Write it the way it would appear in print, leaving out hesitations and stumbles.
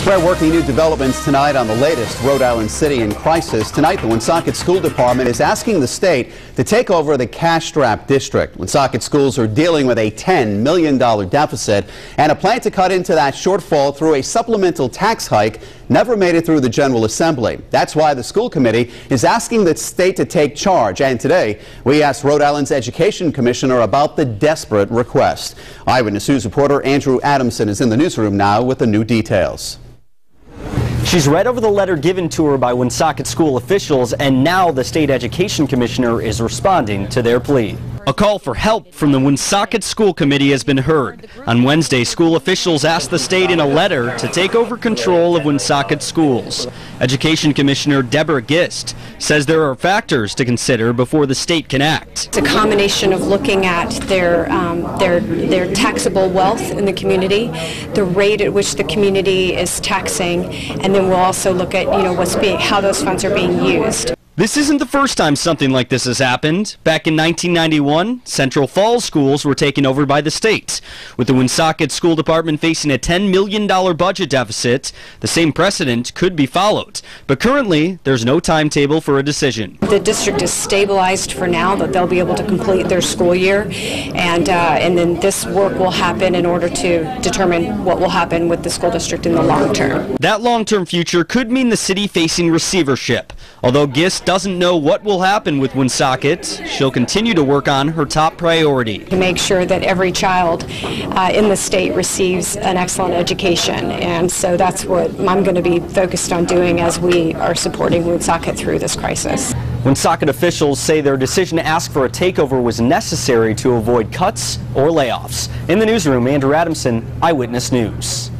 We're working new developments tonight on the latest Rhode Island city in crisis. Tonight, the Woonsocket School Department is asking the state to take over the cash-strapped district. Woonsocket schools are dealing with a $10 million deficit and a plan to cut into that shortfall through a supplemental tax hike never made it through the General Assembly. That's why the school committee is asking the state to take charge. And today, we asked Rhode Island's Education Commissioner about the desperate request. Eyewitness News reporter Andrew Adamson is in the newsroom now with the new details. She's read over the letter given to her by Woonsocket school officials, and now the state education commissioner is responding to their plea. A call for help from the Woonsocket School Committee has been heard. On Wednesday, school officials asked the state in a letter to take over control of Woonsocket schools. Education Commissioner Deborah Gist says there are factors to consider before the state can act. It's a combination of looking at their taxable wealth in the community, the rate at which the community is taxing, and then we'll also look at how those funds are being used. This isn't the first time something like this has happened. Back in 1991, Central Falls schools were taken over by the state. With the Woonsocket School Department facing a $10 million budget deficit, the same precedent could be followed. But currently, there's no timetable for a decision. The district is stabilized for now, that they'll be able to complete their school year, and then this work will happen in order to determine what will happen with the school district in the long term. That long-term future could mean the city facing receivership. Although Gist doesn't know what will happen with Woonsocket, she'll continue to work on her top priority. To make sure that every child in the state receives an excellent education, and so that's what I'm going to be focused on doing as we are supporting Woonsocket through this crisis. Woonsocket officials say their decision to ask for a takeover was necessary to avoid cuts or layoffs. In the newsroom, Andrew Adamson, Eyewitness News.